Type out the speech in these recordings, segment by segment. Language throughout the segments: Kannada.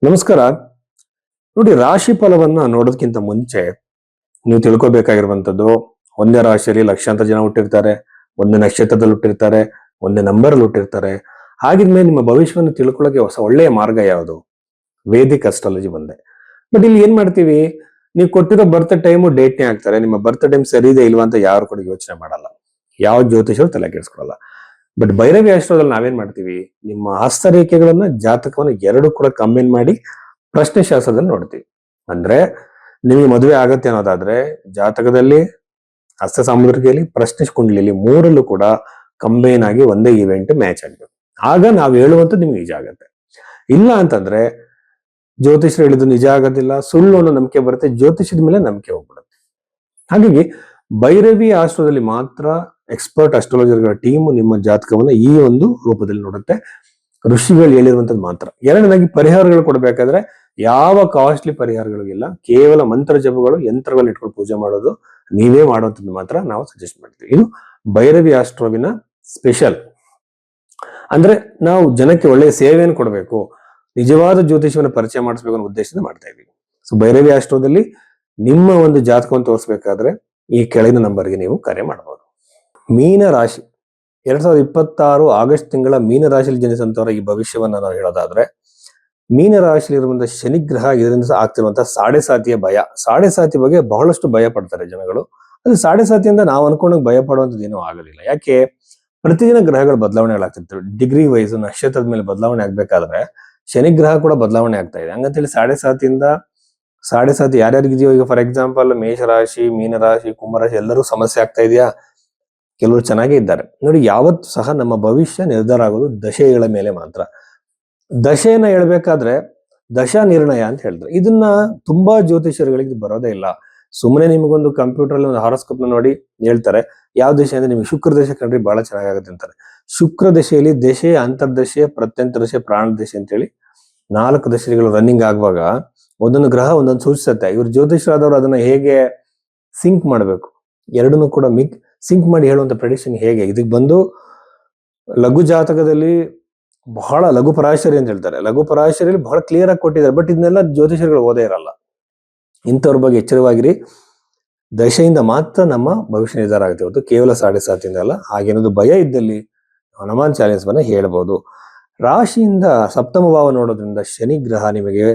ನಮಸ್ಕಾರ. ನೋಡಿ, ರಾಶಿ ಫಲವನ್ನ ನೋಡೋದಕ್ಕಿಂತ ಮುಂಚೆ ನೀವು ತಿಳ್ಕೊಬೇಕಾಗಿರುವಂತದ್ದು, ಒಂದೇ ರಾಶಿಯಲ್ಲಿ ಲಕ್ಷಾಂತರ ಜನ ಹುಟ್ಟಿರ್ತಾರೆ, ಒಂದೇ ನಕ್ಷತ್ರದಲ್ಲಿ ಹುಟ್ಟಿರ್ತಾರೆ, ಒಂದೇ ನಂಬರ್ ಅಲ್ಲಿ ಹುಟ್ಟಿರ್ತಾರೆ. ಹಾಗಿದ್ಮೇಲೆ ನಿಮ್ಮ ಭವಿಷ್ಯವನ್ನು ತಿಳ್ಕೊಳ್ಳೋಕೆ ಒಳ್ಳೆಯ ಮಾರ್ಗ ಯಾವುದು? ವೇದಿಕ್ ಅಸ್ಟ್ರಾಲಜಿ ಬಂದೆ. ಬಟ್ ಇಲ್ಲಿ ಏನ್ ಮಾಡ್ತೀವಿ, ನೀವು ಕೊಟ್ಟಿರೋ ಬರ್ತ್ ಟೈಮು ಡೇಟ್ನೇ ಹಾಕ್ತಾರೆ. ನಿಮ್ಮ ಬರ್ತ್ ಟೈಮ್ ಸರಿ ಇದೆ ಇಲ್ವಾ ಅಂತ ಯಾರು ಕೂಡ ಯೋಚನೆ ಮಾಡಲ್ಲ. ಯಾವ ಜ್ಯೋತಿಷರು ತಲೆ ಕೆಡಿಸ್ಕೊಳ್ಳಲ್ಲ. ಬಟ್ ಭೈರವಿ ಅಸ್ಟ್ರೋದಲ್ಲಿ ನಾವೇನ್ ಮಾಡ್ತೀವಿ, ನಿಮ್ಮ ಹಸ್ತರೇಖೆಗಳನ್ನ ಜಾತಕವನ್ನ ಎರಡು ಕೂಡ ಕಂಬೈನ್ ಮಾಡಿ ಪ್ರಶ್ನೆ ಶಾಸ್ತ್ರದಲ್ಲಿ ನೋಡ್ತೀವಿ. ಅಂದ್ರೆ ನಿಮಗೆ ಮದುವೆ ಆಗತ್ತೆ ಅನ್ನೋದಾದ್ರೆ ಜಾತಕದಲ್ಲಿ, ಹಸ್ತ ಸಾಮುದ್ರಿಕೆಯಲ್ಲಿ, ಪ್ರಶ್ನೆ ಕುಂಡಲಿಯಲ್ಲಿ ಮೂರಲ್ಲೂ ಕೂಡ ಕಂಬೈನ್ ಆಗಿ ಒಂದೇ ಇವೆಂಟ್ ಮ್ಯಾಚ್ ಆಗ್ಬೇಕು. ಆಗ ನಾವು ಹೇಳುವಂಥದ್ದು ನಿಮ್ಗೆ ನಿಜ ಆಗತ್ತೆ. ಇಲ್ಲ ಅಂತಂದ್ರೆ ಜ್ಯೋತಿಷರು ಹೇಳಿದ್ದು ನಿಜ ಆಗೋದಿಲ್ಲ, ಸುಳ್ಳು ಅನ್ನೋ ನಂಬಿಕೆ ಬರುತ್ತೆ, ಜ್ಯೋತಿಷದ ಮೇಲೆ ನಂಬಿಕೆ ಹೋಗ್ಬಿಡುತ್ತೆ. ಹಾಗಾಗಿ ಭೈರವಿ ಆಸ್ಟ್ರೋದಲ್ಲಿ ಮಾತ್ರ ಎಕ್ಸ್ಪರ್ಟ್ ಅಸ್ಟ್ರಾಲಜರ್ಗಳ ಟೀಮ್ ನಿಮ್ಮ ಜಾತಕವನ್ನ ಈ ಒಂದು ರೂಪದಲ್ಲಿ ನೋಡುತ್ತೆ. ಋಷಿಗಳು ಹೇಳಿರುವಂತದ್ದು ಮಾತ್ರ. ಎರಡನೇದಾಗಿ ಪರಿಹಾರಗಳು ಕೊಡಬೇಕಾದ್ರೆ ಯಾವ ಕಾಸ್ಟ್ಲಿ ಪರಿಹಾರಗಳು ಇಲ್ಲ, ಕೇವಲ ಮಂತ್ರ ಜಪಗಳು, ಯಂತ್ರಗಳನ್ನ ಇಟ್ಕೊಂಡು ಪೂಜೆ ಮಾಡೋದು, ನೀವೇ ಮಾಡುವಂಥದ್ದು ಮಾತ್ರ ನಾವು ಸಜೆಸ್ಟ್ ಮಾಡ್ತೀವಿ. ಇದು ಭೈರವಿ ಆಸ್ಟ್ರೋವಿನ ಸ್ಪೆಷಲ್. ಅಂದ್ರೆ ನಾವು ಜನಕ್ಕೆ ಒಳ್ಳೆಯ ಸೇವೆಯನ್ನು ಕೊಡಬೇಕು, ನಿಜವಾದ ಜ್ಯೋತಿಷವನ್ನು ಪರಿಚಯ ಮಾಡಿಸ್ಬೇಕು ಅನ್ನೋ ಉದ್ದೇಶದಿಂದ ಮಾಡ್ತಾ ಇದ್ದೀವಿ. ಸೊ ಭೈರವಿ ಆಸ್ಟ್ರೋದಲ್ಲಿ ನಿಮ್ಮ ಒಂದು ಜಾತಕವನ್ನು ತೋರಿಸ್ಬೇಕಾದ್ರೆ ಈ ಕೆಳಗಿನ ನಂಬರ್ಗೆ ನೀವು ಕರೆ ಮಾಡಬಹುದು. ಮೀನ ರಾಶಿ 2026 ಆಗಸ್ಟ್ ತಿಂಗಳ ಮೀನ ರಾಶಿಯಲ್ಲಿ ಜನಿಸಿದಂತವರ ಈ ಭವಿಷ್ಯವನ್ನ ನಾವು ಹೇಳೋದಾದ್ರೆ, ಮೀನ ರಾಶಿಯಲ್ಲಿರುವಂತಹ ಶನಿಗ್ರಹ ಇದರಿಂದ ಆಗ್ತಿರುವಂತಹ ಸಾಡೆ ಸಾತಿಯ ಭಯ, ಸಾಡೆ ಸಾತಿ ಬಗ್ಗೆ ಬಹಳಷ್ಟು ಭಯ ಪಡ್ತಾರೆ ಜನಗಳು. ಅದು ಸಾಡೆ ಸಾತಿಯಿಂದ ನಾವು ಅನ್ಕೊಂಡಾಗ ಭಯ ಪಡುವಂಥದ್ದು ಏನೂ ಆಗೋದಿಲ್ಲ. ಯಾಕೆ? ಪ್ರತಿದಿನ ಗ್ರಹಗಳು ಬದಲಾವಣೆಗಳಾಗ್ತಿರ್ತವೆ. ಡಿಗ್ರಿ ವೈಸ್ ನಕ್ಷತ್ರದ ಮೇಲೆ ಬದಲಾವಣೆ ಆಗ್ಬೇಕಾದ್ರೆ ಶನಿಗ್ರಹ ಕೂಡ ಬದಲಾವಣೆ ಆಗ್ತಾ ಇದೆ. ಹಂಗಂತೇಳಿ ಸಾಡೆ ಸಾತಿ ಯಾರ್ಯಾರಿಗಿದೆಯೋ, ಈಗ ಫಾರ್ ಎಕ್ಸಾಂಪಲ್ ಮೇಷರಾಶಿ, ಮೀನರಾಶಿ, ಕುಂಭರಾಶಿ ಎಲ್ಲರೂ ಸಮಸ್ಯೆ ಆಗ್ತಾ ಇದೆಯಾ? ಕೆಲವರು ಚೆನ್ನಾಗೇ ಇದ್ದಾರೆ. ನೋಡಿ, ಯಾವತ್ತು ಸಹ ನಮ್ಮ ಭವಿಷ್ಯ ನಿರ್ಧಾರ ಆಗೋದು ದಶೆಗಳ ಮೇಲೆ ಮಾತ್ರ. ದಶೆಯನ್ನ ಹೇಳ್ಬೇಕಾದ್ರೆ ದಶಾ ನಿರ್ಣಯ ಅಂತ ಹೇಳಿದ್ರು. ಇದನ್ನ ತುಂಬಾ ಜ್ಯೋತಿಷರುಗಳಿಗೆ ಬರೋದೇ ಇಲ್ಲ. ಸುಮ್ಮನೆ ನಿಮಗೊಂದು ಕಂಪ್ಯೂಟರ್ ಅಲ್ಲಿ ಒಂದು ಹಾರೋಸ್ಕೋಪ್ ನೋಡಿ ಹೇಳ್ತಾರೆ, ಯಾವ ದಶೆ ಅಂದ್ರೆ ನಿಮ್ಗೆ ಶುಕ್ರ ದಶೆ ಕಂಡ್ರೆ ಬಹಳ ಚೆನ್ನಾಗುತ್ತೆ ಅಂತಾರೆ. ಶುಕ್ರ ದಶೆಯಲ್ಲಿ ದಶೆ, ಅಂತರ್ದಶೆ, ಪ್ರತ್ಯಂತರ ದಶೆ, ಪ್ರಾಣ ದಶೆ ಅಂತೇಳಿ 4 ದಶೆಗಳು ರನ್ನಿಂಗ್ ಆಗುವಾಗ ಒಂದೊಂದು ಗ್ರಹ ಒಂದೊಂದು ಸೂಚಿಸುತ್ತೆ. ಇವ್ರು ಜ್ಯೋತಿಷರಾದವರು ಅದನ್ನ ಹೇಗೆ ಸಿಂಕ್ ಮಾಡಬೇಕು, ಎರಡನ್ನೂ ಕೂಡ ಸಿಂಕ್ ಮಾಡಿ ಹೇಳುವಂತ ಪ್ರೆಡಿಕ್ಷನ್ ಹೇಗೆ? ಇದಕ್ಕೆ ಬಂದು ಲಘು ಜಾತಕದಲ್ಲಿ ಬಹಳ ಲಘು ಪರಾಶರಿ ಅಂತ ಹೇಳ್ತಾರೆ. ಲಘು ಪರಾಶರಿಯಲ್ಲಿ ಬಹಳ ಕ್ಲಿಯರ್ ಆಗಿ ಕೊಟ್ಟಿದ್ದಾರೆ. ಬಟ್ ಇದನ್ನೆಲ್ಲ ಜ್ಯೋತಿಷರುಗಳು ಓದೇ ಇರಲ್ಲ. ಇಂಥವ್ರ ಬಗ್ಗೆ ಎಚ್ಚರವಾಗಿರಿ. ದಶೆಯಿಂದ ಮಾತ್ರ ನಮ್ಮ ಭವಿಷ್ಯ ನಿರ್ಧಾರ ಆಗುತ್ತೆ ಹೊತ್ತು ಕೇವಲ ಸಾಡೆ ಸಾತಿಯಿಂದ ಅಲ್ಲ. ಹಾಗೇನದು ಭಯ ಇದ್ದಲ್ಲಿ ಹನುಮಾನ್ ಚಾಲಿಸವನ್ನ ಹೇಳ್ಬೋದು. ರಾಶಿಯಿಂದ ಸಪ್ತಮ ಭಾವ ನೋಡೋದ್ರಿಂದ ಶನಿಗ್ರಹ ನಿಮಗೆ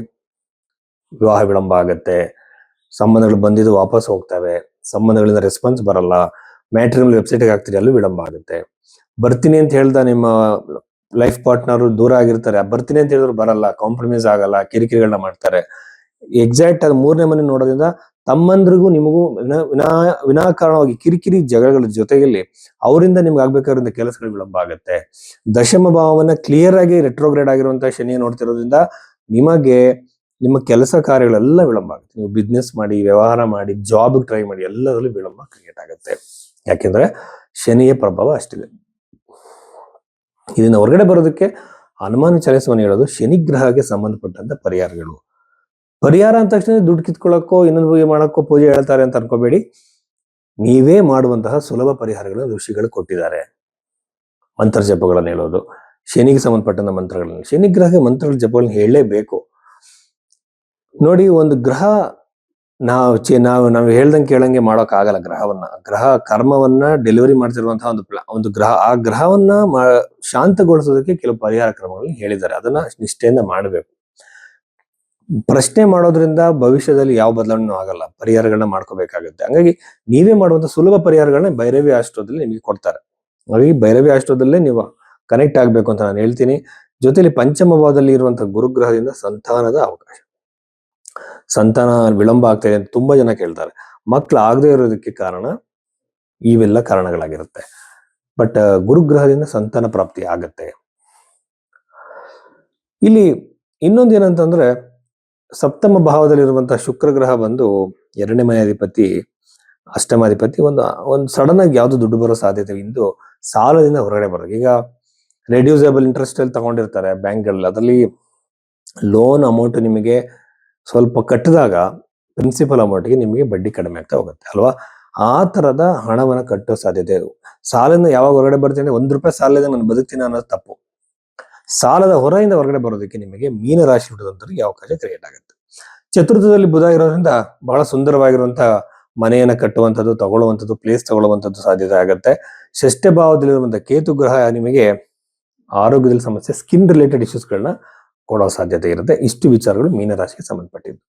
ವಿವಾಹ ವಿಳಂಬ ಆಗತ್ತೆ, ಸಂಬಂಧಗಳು ಬಂದಿದ್ದು ವಾಪಸ್ ಹೋಗ್ತವೆ, ಸಂಬಂಧಗಳಿಂದ ರೆಸ್ಪಾನ್ಸ್ ಬರಲ್ಲ, ಮ್ಯಾಟ್ರಿಮೋನಿಯಲ್ ವೆಬ್ಸೈಟ್ಗೆ ಹಾಕ್ತೀರಿ ಅಲ್ಲೂ ವಿಳಂಬ ಆಗುತ್ತೆ. ಬರ್ತೀನಿ ಅಂತ ಹೇಳ್ದ ನಿಮ್ಮ ಲೈಫ್ ಪಾರ್ಟ್ನರ್ ದೂರ ಆಗಿರ್ತಾರೆ, ಬರ್ತೀನಿ ಅಂತ ಹೇಳಿದ್ರು ಬರಲ್ಲ, ಕಾಂಪ್ರಮೈಸ್ ಆಗಲ್ಲ, ಕಿರಿಕಿರಿಗಳನ್ನ ಮಾಡ್ತಾರೆ. ಎಕ್ಸಾಕ್ಟ್ ಆಗಿ 3ನೇ ಮನೆ ನೋಡೋದ್ರಿಂದ ತಮ್ಮಂದ್ರಿಗೂ ನಿಮಗೂ ವಿನಾಕಾರಣವಾಗಿ ಕಿರಿಕಿರಿ ಜಗಳಗಳ ಜೊತೆಯಲ್ಲಿ ಅವರಿಂದ ನಿಮ್ಗೆ ಆಗ್ಬೇಕಾಗಿರೋ ಕೆಲಸಗಳು ವಿಳಂಬ ಆಗುತ್ತೆ. ದಶಮ ಭಾವವನ್ನ ಕ್ಲಿಯರ್ ಆಗಿ ರೆಟ್ರೋಗ್ರೇಡ್ ಆಗಿರುವಂತಹ ಶನಿ ನೋಡ್ತಿರೋದ್ರಿಂದ ನಿಮಗೆ ನಿಮ್ಮ ಕೆಲಸ ಕಾರ್ಯಗಳೆಲ್ಲ ವಿಳಂಬ ಆಗುತ್ತೆ. ನೀವು ಬಿಸ್ನೆಸ್ ಮಾಡಿ, ವ್ಯವಹಾರ ಮಾಡಿ, ಜಾಬ್ ಟ್ರೈ ಮಾಡಿ, ಎಲ್ಲದರಲ್ಲೂ ವಿಳಂಬ ಕ್ರಿಯೇಟ್ ಆಗುತ್ತೆ. ಯಾಕೆಂದ್ರೆ ಶನಿಯ ಪ್ರಭಾವ ಅಷ್ಟಿದೆ. ಇದನ್ನ ಹೊರಗಡೆ ಬರೋದಕ್ಕೆ ಹನುಮಾನ ಚಾಲಿಸವನ್ನು ಹೇಳೋದು ಶನಿಗ್ರಹಕ್ಕೆ ಸಂಬಂಧಪಟ್ಟಂತ ಪರಿಹಾರಗಳು. ಪರಿಹಾರ ಅಂತ ತಕ್ಷಣ ದುಡ್ಡು ಕಿತ್ಕೊಳ್ಳೋಕ್ಕೋ ಇನ್ನೊಂದು ಮಾಡೋಕ್ಕೋ ಪೂಜೆ ಹೇಳ್ತಾರೆ ಅಂತ ಅನ್ಕೋಬೇಡಿ. ನೀವೇ ಮಾಡುವಂತಹ ಸುಲಭ ಪರಿಹಾರಗಳನ್ನು ಋಷಿಗಳು ಕೊಟ್ಟಿದ್ದಾರೆ. ಮಂತ್ರ ಜಪಗಳನ್ನು ಹೇಳೋದು, ಶನಿಗೆ ಸಂಬಂಧಪಟ್ಟಂತ ಮಂತ್ರಗಳನ್ನು, ಶನಿಗ್ರಹಕ್ಕೆ ಮಂತ್ರಗಳ ಜಪಗಳನ್ನು ಹೇಳಲೇಬೇಕು. ನೋಡಿ, ಒಂದು ಗ್ರಹ ನಾವು ಹೇಳ್ದಂಗೆ ಕೇಳಂಗೆ ಮಾಡೋಕ್ ಆಗಲ್ಲ. ಗ್ರಹ ಕರ್ಮವನ್ನ ಡೆಲಿವರಿ ಮಾಡ್ತಿರುವಂತಹ ಒಂದು ಗ್ರಹ, ಆ ಗ್ರಹವನ್ನ ಶಾಂತಗೊಳಿಸೋದಕ್ಕೆ ಕೆಲವು ಪರಿಹಾರ ಕ್ರಮಗಳನ್ನ ಹೇಳಿದ್ದಾರೆ. ಅದನ್ನ ನಿಷ್ಠೆಯಿಂದ ಮಾಡಬೇಕು. ಪ್ರಶ್ನೆ ಮಾಡೋದ್ರಿಂದ ಭವಿಷ್ಯದಲ್ಲಿ ಯಾವ ಬದಲಾವಣೆ ಆಗಲ್ಲ, ಪರಿಹಾರಗಳನ್ನ ಮಾಡ್ಕೋಬೇಕಾಗುತ್ತೆ. ಹಂಗಾಗಿ ನೀವೇ ಮಾಡುವಂತ ಸುಲಭ ಪರಿಹಾರಗಳನ್ನ ಭೈರವಿ ಆಸ್ಟ್ರೋದಲ್ಲಿ ನಿಮಗೆ ಕೊಡ್ತಾರೆ. ಹಾಗಾಗಿ ಭೈರವಿ ಆಸ್ಟ್ರೋದಲ್ಲೇ ನೀವು ಕನೆಕ್ಟ್ ಆಗ್ಬೇಕು ಅಂತ ನಾನು ಹೇಳ್ತೀನಿ. ಜೊತೆಲಿ ಪಂಚಮ ಭಾವದಲ್ಲಿ ಇರುವಂತಹ ಗುರುಗ್ರಹದಿಂದ ಸಂತಾನದ ಅವಕಾಶ, ಸಂತಾನ ವಿಳಂಬ ಆಗ್ತಾ ಇದೆ ಅಂತ ತುಂಬಾ ಜನ ಕೇಳ್ತಾರೆ. ಮಕ್ಳು ಆಗದೆ ಇರೋದಕ್ಕೆ ಕಾರಣ ಇವೆಲ್ಲ ಕಾರಣಗಳಾಗಿರುತ್ತೆ. ಬಟ್ ಗುರುಗ್ರಹದಿಂದ ಸಂತಾನ ಪ್ರಾಪ್ತಿ ಆಗತ್ತೆ. ಇಲ್ಲಿ ಇನ್ನೊಂದು ಏನಂತಂದ್ರೆ, ಸಪ್ತಮ ಭಾವದಲ್ಲಿರುವಂತಹ ಶುಕ್ರ ಗ್ರಹ ಬಂದು 2ನೇ ಮನೆ ಅಧಿಪತಿ, ಅಷ್ಟಮಾಧಿಪತಿ. ಒಂದು ಸಡನ್ ಆಗಿ ಯಾವ್ದು ದುಡ್ಡು ಬರೋ ಸಾಧ್ಯತೆ ಇಂದು ಸಾಲದಿಂದ ಹೊರಗಡೆ ಬರೋದು. ಈಗ ರೆಡ್ಯೂಸೇಬಲ್ ಇಂಟ್ರೆಸ್ಟ್ ಅಲ್ಲಿ ತಗೊಂಡಿರ್ತಾರೆ ಬ್ಯಾಂಕ್ಗಳಲ್ಲಿ, ಅದರಲ್ಲಿ ಲೋನ್ ಅಮೌಂಟ್ ನಿಮಗೆ ಸ್ವಲ್ಪ ಕಟ್ಟಿದಾಗ ಪ್ರಿನ್ಸಿಪಲ್ ಅಮೌಂಟ್ಗೆ ನಿಮಗೆ ಬಡ್ಡಿ ಕಡಿಮೆ ಆಗ್ತಾ ಹೋಗುತ್ತೆ ಅಲ್ವಾ? ಆ ತರದ ಹಣವನ್ನ ಕಟ್ಟೋ ಸಾಧ್ಯತೆ. ಸಾಲದಿಂದ ಯಾವಾಗ ಹೊರಗಡೆ ಬರ್ತೀನಿ, ₹1 ಸಾಲ ಇದೆ ನಾನು ಬದುಕ್ತೀನಿ ಅನ್ನೋದು ತಪ್ಪು. ಸಾಲದ ಹೊರೆಯಿಂದ ಹೊರಗಡೆ ಬರೋದಕ್ಕೆ ನಿಮಗೆ ಮೀನರಾಶಿ ಹುಟ್ಟಿದಂತವರಿಗೆ ಅವಕಾಶ ಕ್ರಿಯೇಟ್ ಆಗುತ್ತೆ. ಚತುರ್ಥದಲ್ಲಿ ಬುಧ ಇರೋದ್ರಿಂದ ಬಹಳ ಸುಂದರವಾಗಿರುವಂತಹ ಮನೆಯನ್ನ ಕಟ್ಟುವಂಥದ್ದು, ತಗೊಳ್ಳುವಂಥದ್ದು, ಪ್ಲೇಸ್ ತಗೊಳ್ಳುವಂಥದ್ದು ಸಾಧ್ಯತೆ ಆಗುತ್ತೆ. ಷಷ್ಠ ಭಾವದಲ್ಲಿರುವಂತಹ ಕೇತು ಗ್ರಹ ನಿಮಗೆ ಆರೋಗ್ಯದಲ್ಲಿ ಸಮಸ್ಯೆ, ಸ್ಕಿನ್ ರಿಲೇಟೆಡ್ ಇಶ್ಯೂಸ್ಗಳನ್ನ ಕೊಡೋ ಸಾಧ್ಯತೆ ಇರುತ್ತೆ. ಇಷ್ಟು ವಿಚಾರಗಳು ಮೀನರಾಶಿಗೆ ಸಂಬಂಧಪಟ್ಟಿದ್ದು.